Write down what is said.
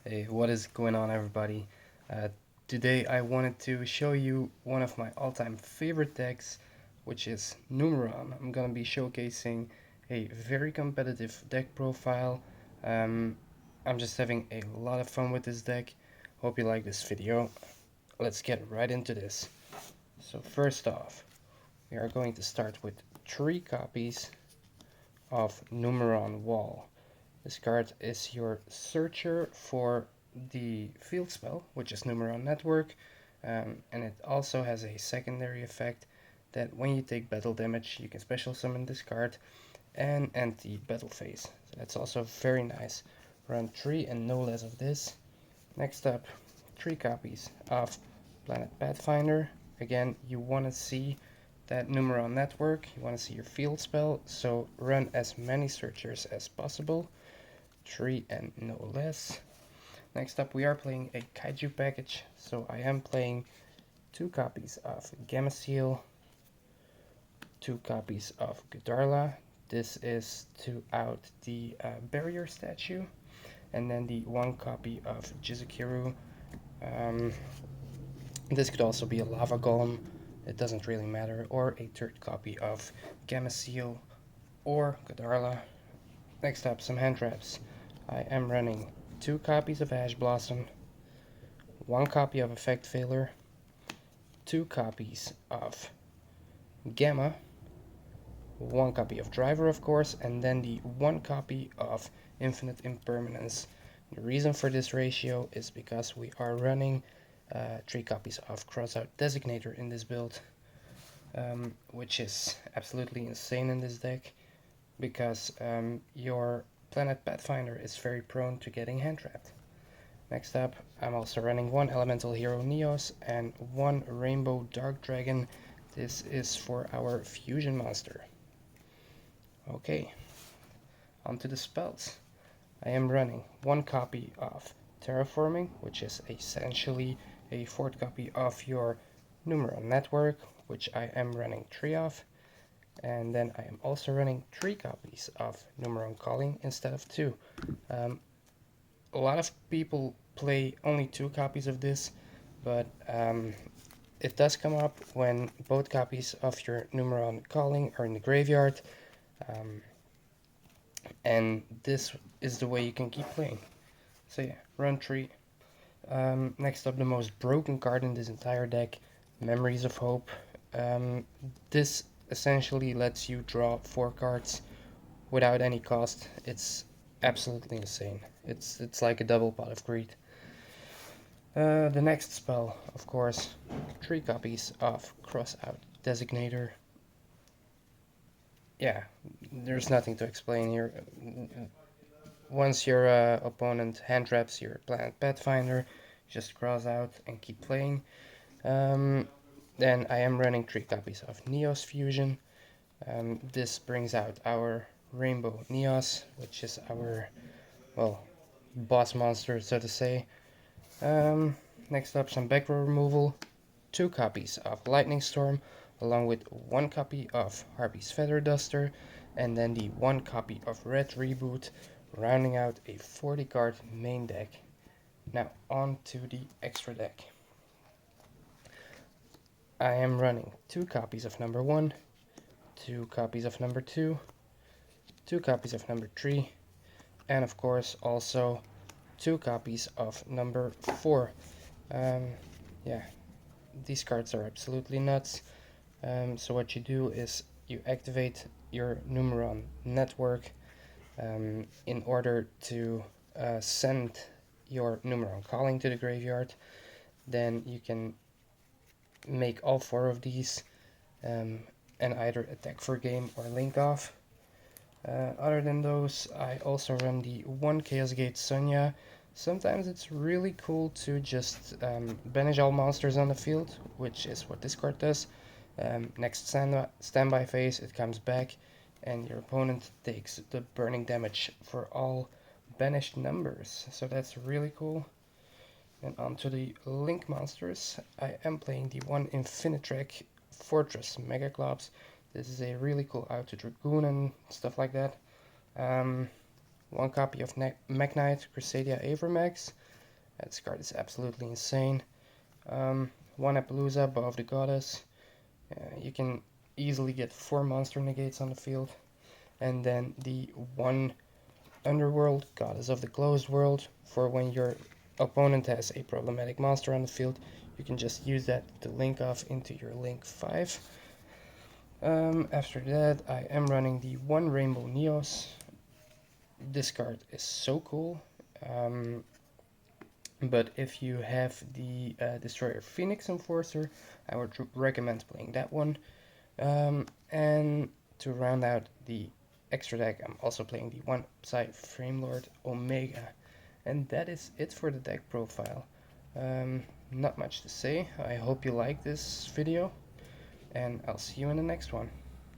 Hey, what is going on, everybody? Uh, Today I wanted to show you one of my all-time favorite decks, which is Numeron. I'm gonna be showcasing a very competitive deck profile. Um, I'm just having a lot of fun with this deck. Hope you like this video. Let's get right into this. So first off, we are going to start with 3 copies of Numeron Wall. This card is your searcher for the field spell, which is Numeron Network, and it also has a secondary effect that when you take battle damage, you can special summon this card and end the battle phase. So that's also very nice. Run 3 and no less of this. Next up, 3 copies of Planet Pathfinder. Again, you want to see that Numeron Network, you want to see your field spell, so run as many searchers as possible. 3 and no less. Next up, we are playing a kaiju package, so I am playing 2 copies of Gamma Seal, 2 copies of G'Darla. This is to out the barrier statue, and then the 1 copy of Jizukiru. Um, this could also be a lava golem, it doesn't really matter, or a 3rd copy of Gamma Seal or G'Darla. Next up, some hand traps. I am running 2 copies of Ash Blossom, 1 copy of Effect Failure, 2 copies of Gamma, 1 copy of Driver, of course, and then the 1 copy of Infinite Impermanence. The reason for this ratio is because we are running 3 copies of Crossout Designator in this build, which is absolutely insane in this deck, because your Planet Pathfinder is very prone to getting hand trapped. Next up, I'm also running 1 Elemental Hero Neos and 1 Rainbow Dark Dragon. This is for our fusion monster. Okay, onto the spells. I am running 1 copy of Terraforming, which is essentially a 4th copy of your Numeron Network, which I am running 3 of. And then I am also running 3 copies of Numeron Calling instead of 2. A lot of people play only 2 copies of this, but it does come up when both copies of your Numeron Calling are in the graveyard, and this is the way you can keep playing. So yeah, run 3. Next up, the most broken card in this entire deck, Memories of Hope. This essentially lets you draw 4 cards without any cost. It's absolutely insane. It's like a double pot of greed. The next spell, of course, 3 copies of Crossout Designator. Yeah, there's nothing to explain here. Once your opponent hand traps your Planet Pathfinder, just cross out and keep playing. Then I am running 3 copies of Neos Fusion. This brings out our Rainbow Neos, which is our, well, boss monster, so to say. Next up, some back row removal, 2 copies of Lightning Storm, along with 1 copy of Harpy's Feather Duster, and then the 1 copy of Red Reboot, rounding out a 40 card main deck. Now on to the extra deck. I am running 2 copies of number 1, 2 copies of number 2, 2 copies of number 3, and of course also 2 copies of number 4. Yeah, these cards are absolutely nuts. So what you do is you activate your Numeron network in order to send your Numeron calling to the graveyard. Then you can make all 4 of these and either attack for game or link off. Other than those, I also run the 1 Chaos Gate Sonya. Sometimes it's really cool to just banish all monsters on the field, which is what this card does. Next standby phase, it comes back, and your opponent takes the burning damage for all banished numbers. So that's really cool. And onto the Link monsters, I am playing the 1 Infinitrek Fortress Megaclops. This is a really cool out to Dragoon and stuff like that. 1 copy of Mech Knight Crusadia Avramax, This card is absolutely insane. One Appaloosa above the Goddess. You can easily get 4 monster negates on the field. And then the 1 Underworld, Goddess of the Closed World, for when your opponent has a problematic monster on the field, you can just use that to link off into your link 5. After that, I am running the 1 Rainbow Neos. This card is so cool. But if you have the Destroyer Phoenix Enforcer, I would recommend playing that one. And to round out the extra deck, I'm also playing the 1 Psy Framelord Omega. And that is it for the deck profile. Not much to say. I hope you like this video, and I'll see you in the next one.